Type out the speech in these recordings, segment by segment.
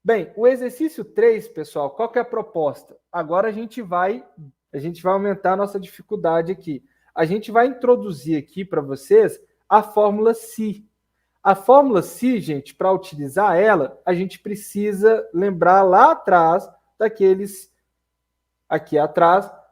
Bem, o exercício 3, pessoal, qual que é a proposta? Agora a gente vai aumentar a nossa dificuldade aqui. A gente vai introduzir aqui para vocês a fórmula Psi. A fórmula Psi, gente, para utilizar ela, a gente precisa lembrar lá atrás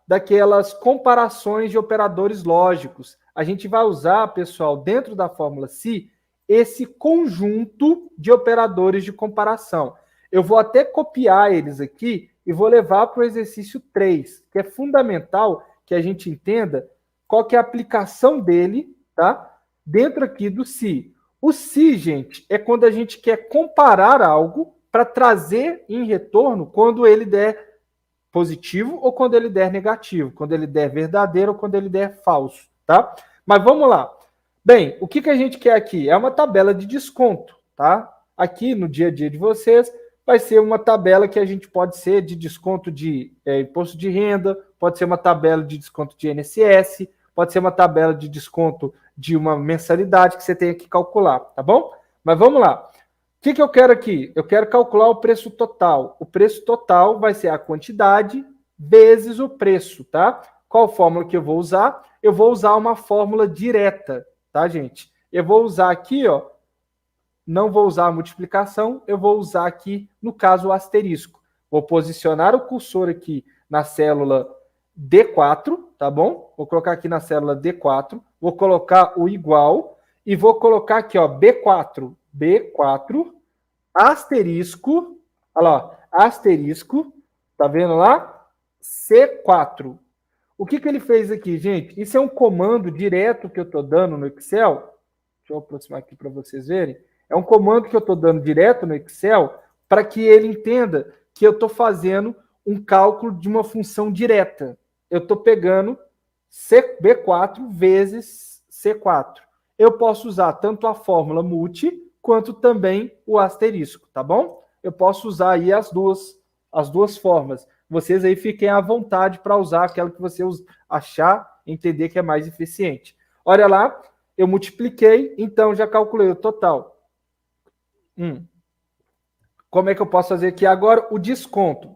daquelas comparações de operadores lógicos. A gente vai usar, pessoal, dentro da fórmula Psi, esse conjunto de operadores de comparação. Eu vou até copiar eles aqui e vou levar para o exercício 3, que é fundamental que a gente entenda qual que é a aplicação dele, tá? Dentro aqui do Psi. O Psi, gente, é quando a gente quer comparar algo para trazer em retorno quando ele der positivo ou quando ele der negativo, quando ele der verdadeiro ou quando ele der falso, tá? Mas vamos lá. Bem, o que a gente quer aqui? É uma tabela de desconto, tá? Aqui no dia a dia de vocês, vai ser uma tabela que a gente pode ser de desconto de imposto de renda, pode ser uma tabela de desconto de INSS, pode ser uma tabela de desconto de uma mensalidade que você tem que calcular, tá bom? Mas vamos lá. O que eu quero aqui? Eu quero calcular o preço total. O preço total vai ser a quantidade vezes o preço, tá? Qual fórmula que eu vou usar? Eu vou usar uma fórmula direta, tá, gente? Eu vou usar aqui, ó, não vou usar a multiplicação, eu vou usar aqui, no caso, o asterisco. Vou posicionar o cursor aqui na célula D4, tá bom? Vou colocar aqui na célula D4, vou colocar o igual e vou colocar aqui, ó, B4, asterisco, olha lá, asterisco, tá vendo lá? C4. O que ele fez aqui, gente? Isso é um comando direto que eu estou dando no Excel. Deixa eu aproximar aqui para vocês verem. É um comando que eu estou dando direto no Excel para que ele entenda que eu estou fazendo um cálculo de uma função direta. Eu estou pegando B4 vezes C4. Eu posso usar tanto a fórmula multi quanto também o asterisco, tá bom? Eu posso usar aí as duas formas. Vocês aí fiquem à vontade para usar aquela que você achar, entender que é mais eficiente. Olha lá, eu multipliquei, então já calculei o total. Como é que eu posso fazer aqui agora? O desconto.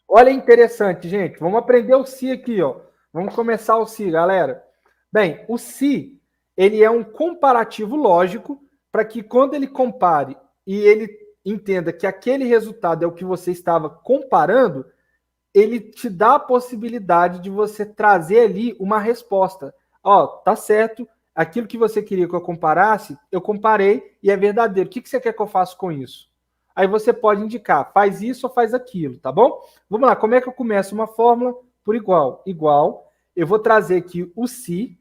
Olha, interessante, gente. Vamos aprender o Psi aqui, ó. Vamos começar o Psi, galera. Bem, o Psi, ele é um comparativo lógico para que quando ele compare e ele entenda que aquele resultado é o que você estava comparando, ele te dá a possibilidade de você trazer ali uma resposta. Ó, tá certo, aquilo que você queria que eu comparasse, eu comparei e é verdadeiro. O que você quer que eu faça com isso? Aí você pode indicar, faz isso ou faz aquilo, tá bom? Vamos lá, como é que eu começo uma fórmula por igual? Igual, eu vou trazer aqui o se,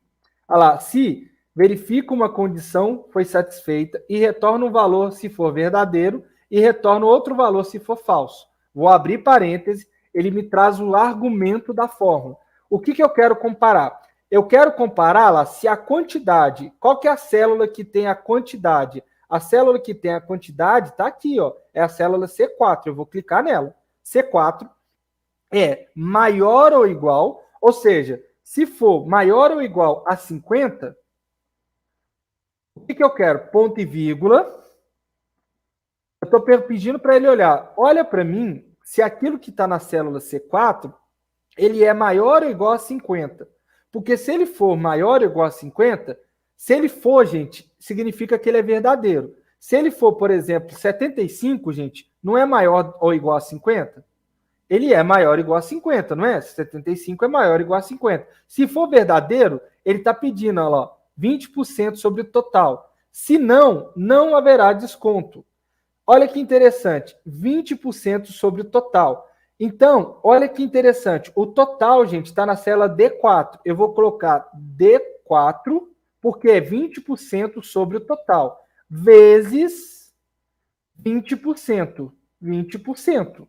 olha lá, se verifica uma condição, foi satisfeita, e retorna um valor se for verdadeiro, e retorna outro valor se for falso. Vou abrir parênteses, ele me traz o argumento da fórmula. O que eu quero comparar? Eu quero compará-la se a quantidade, qual que é a célula que tem a quantidade? A célula que tem a quantidade está aqui, ó, é a célula C4. Eu vou clicar nela. C4 é maior ou igual, ou seja, se for maior ou igual a 50, o que eu quero? Ponto e vírgula. Eu estou pedindo para ele olhar. Olha para mim se aquilo que está na célula C4, ele é maior ou igual a 50. Porque se ele for maior ou igual a 50, se ele for, gente, significa que ele é verdadeiro. Se ele for, por exemplo, 75, gente, não é maior ou igual a 50? Ele é maior ou igual a 50, não é? 75 é maior ou igual a 50. Se for verdadeiro, ele está pedindo, olha lá, 20% sobre o total. Se não, não haverá desconto. Olha que interessante, 20% sobre o total. Então, olha que interessante, o total, gente, está na célula D4. Eu vou colocar D4, porque é 20% sobre o total, vezes 20%. 20%.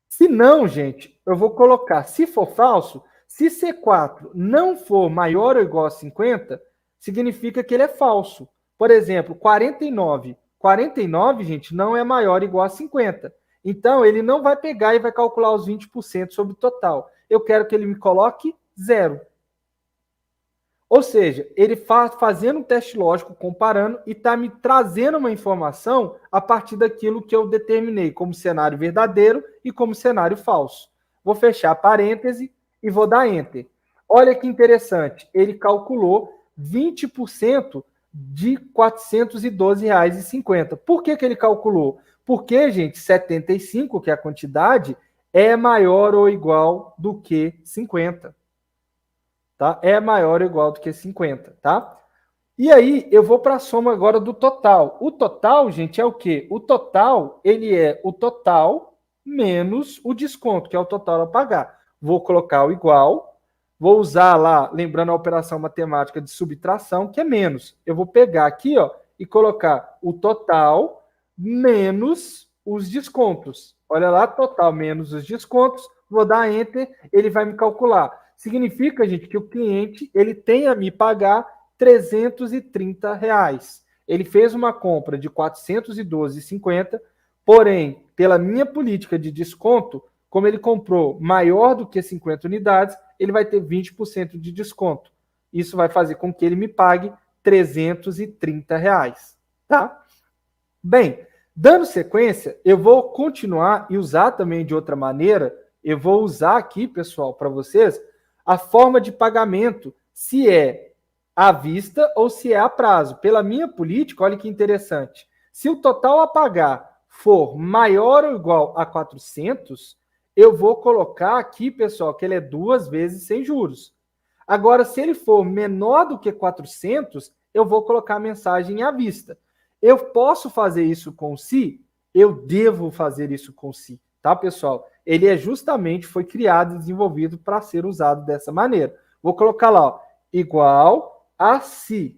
Se não, gente, eu vou colocar, se for falso, se C4 não for maior ou igual a 50, significa que ele é falso. Por exemplo, 49. 49, gente, não é maior ou igual a 50. Então, ele não vai pegar e vai calcular os 20% sobre o total. Eu quero que ele me coloque 0. Ou seja, ele fazendo um teste lógico, comparando, e está me trazendo uma informação a partir daquilo que eu determinei como cenário verdadeiro e como cenário falso. Vou fechar parêntese e vou dar Enter. Olha que interessante, ele calculou 20% de R$ 412,50. Por que ele calculou? Porque, gente, 75, que é a quantidade, é maior ou igual do que 50. Tá? É maior ou igual do que 50, tá? E aí, eu vou para a soma agora do total. O total, gente, é o quê? O total, ele é o total menos o desconto, que é o total a pagar. Vou colocar o igual, vou usar lá, lembrando a operação matemática de subtração, que é menos. Eu vou pegar aqui, ó, e colocar o total menos os descontos. Olha lá, total menos os descontos, vou dar Enter, ele vai me calcular. Significa, gente, que o cliente ele tem a me pagar R$330. Ele fez uma compra de R$ 412,50, porém, pela minha política de desconto, como ele comprou maior do que 50 unidades, ele vai ter 20% de desconto. Isso vai fazer com que ele me pague R$330, tá? Bem, dando sequência, eu vou continuar e usar também de outra maneira. Eu vou usar aqui, pessoal, para vocês, a forma de pagamento, se é à vista ou se é a prazo. Pela minha política, olha que interessante. Se o total a pagar for maior ou igual a 400, eu vou colocar aqui, pessoal, que ele é 2 vezes sem juros. Agora, se ele for menor do que 400, eu vou colocar a mensagem à vista. Eu posso fazer isso com o SI? Eu devo fazer isso com o SI, tá, pessoal? Ele é justamente, foi criado e desenvolvido para ser usado dessa maneira. Vou colocar lá, ó, igual a SI,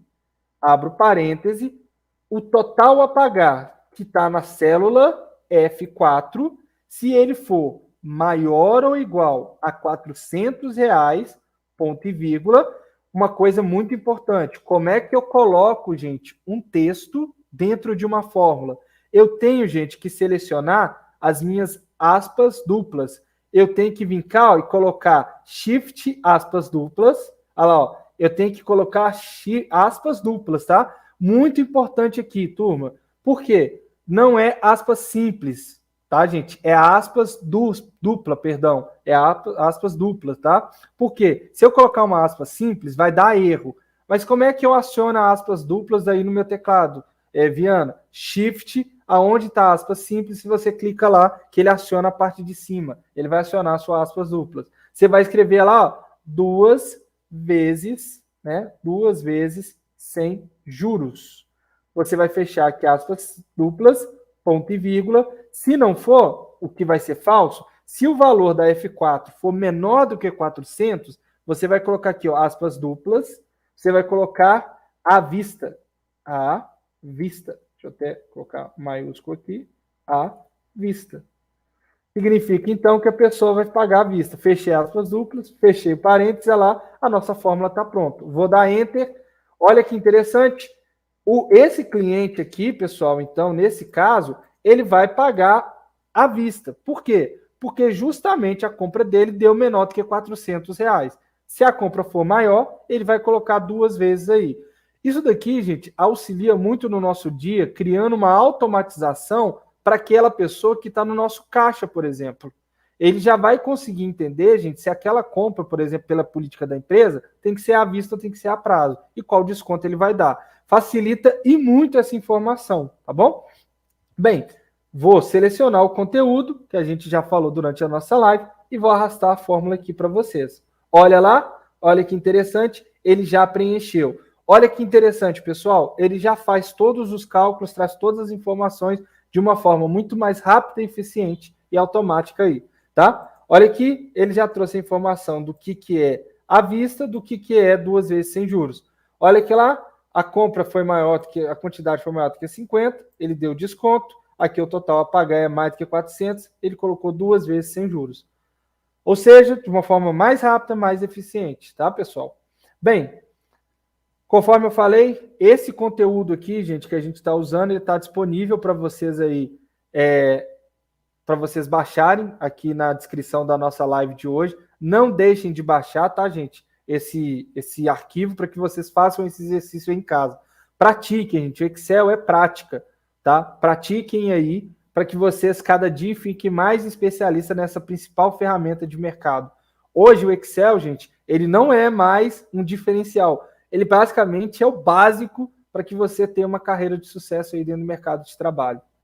abro parêntese, o total a pagar, que está na célula F4, se ele for maior ou igual a R$400, ponto e vírgula, uma coisa muito importante, como é que eu coloco, gente, um texto dentro de uma fórmula? Eu tenho, gente, que selecionar as minhas aspas duplas. Eu tenho que vir cá, ó, e colocar shift aspas duplas. Olha lá, ó, eu tenho que colocar aspas duplas, tá? Muito importante aqui, turma. Por quê? Não é aspas simples, tá, gente? É aspas dupla, perdão. É aspas duplas, tá? Por quê? Se eu colocar uma aspa simples, vai dar erro. Mas como é que eu aciono aspas duplas aí no meu teclado, Viana? Shift, aonde está aspas simples, se você clica lá, que ele aciona a parte de cima. Ele vai acionar suas aspas duplas. Você vai escrever lá, ó, 2 vezes, né? 2 vezes sem juros. Você vai fechar aqui aspas duplas, ponto e vírgula. Se não for, o que vai ser falso, se o valor da F4 for menor do que 400, você vai colocar aqui, ó, aspas duplas, você vai colocar à vista. À vista. Deixa eu até colocar maiúsculo aqui. À vista. Significa, então, que a pessoa vai pagar à vista. Fechei aspas duplas, fechei parênteses, olha lá, a nossa fórmula está pronta. Vou dar Enter. Olha que interessante. Esse cliente aqui, pessoal, então, nesse caso, ele vai pagar à vista. Por quê? Porque justamente a compra dele deu menor do que R$400. Se a compra for maior, ele vai colocar 2 vezes aí. Isso daqui, gente, auxilia muito no nosso dia, criando uma automatização para aquela pessoa que está no nosso caixa, por exemplo. Ele já vai conseguir entender, gente, se aquela compra, por exemplo, pela política da empresa, tem que ser à vista ou tem que ser a prazo, e qual desconto ele vai dar. Facilita e muito essa informação, tá bom? Bem, vou selecionar o conteúdo, que a gente já falou durante a nossa live, e vou arrastar a fórmula aqui para vocês. Olha lá, olha que interessante, ele já preencheu. Olha que interessante, pessoal, ele já faz todos os cálculos, traz todas as informações de uma forma muito mais rápida, eficiente e automática aí, tá? Olha aqui, ele já trouxe a informação do que é à vista, do que é 2 vezes sem juros. Olha aqui lá, a compra foi maior do que, a quantidade foi maior do que 50, ele deu desconto, aqui o total a pagar é mais do que 400, ele colocou 2 vezes sem juros. Ou seja, de uma forma mais rápida, mais eficiente, tá, pessoal? Bem, conforme eu falei, esse conteúdo aqui, gente, que a gente está usando, ele está disponível para vocês aí, para vocês baixarem aqui na descrição da nossa live de hoje. Não deixem de baixar, tá, gente? esse arquivo para que vocês façam esse exercício em casa. Pratiquem, gente. O Excel é prática, tá? Pratiquem aí para que vocês cada dia fiquem mais especialistas nessa principal ferramenta de mercado. Hoje o Excel, gente, ele não é mais um diferencial. Ele basicamente é o básico para que você tenha uma carreira de sucesso aí dentro do mercado de trabalho.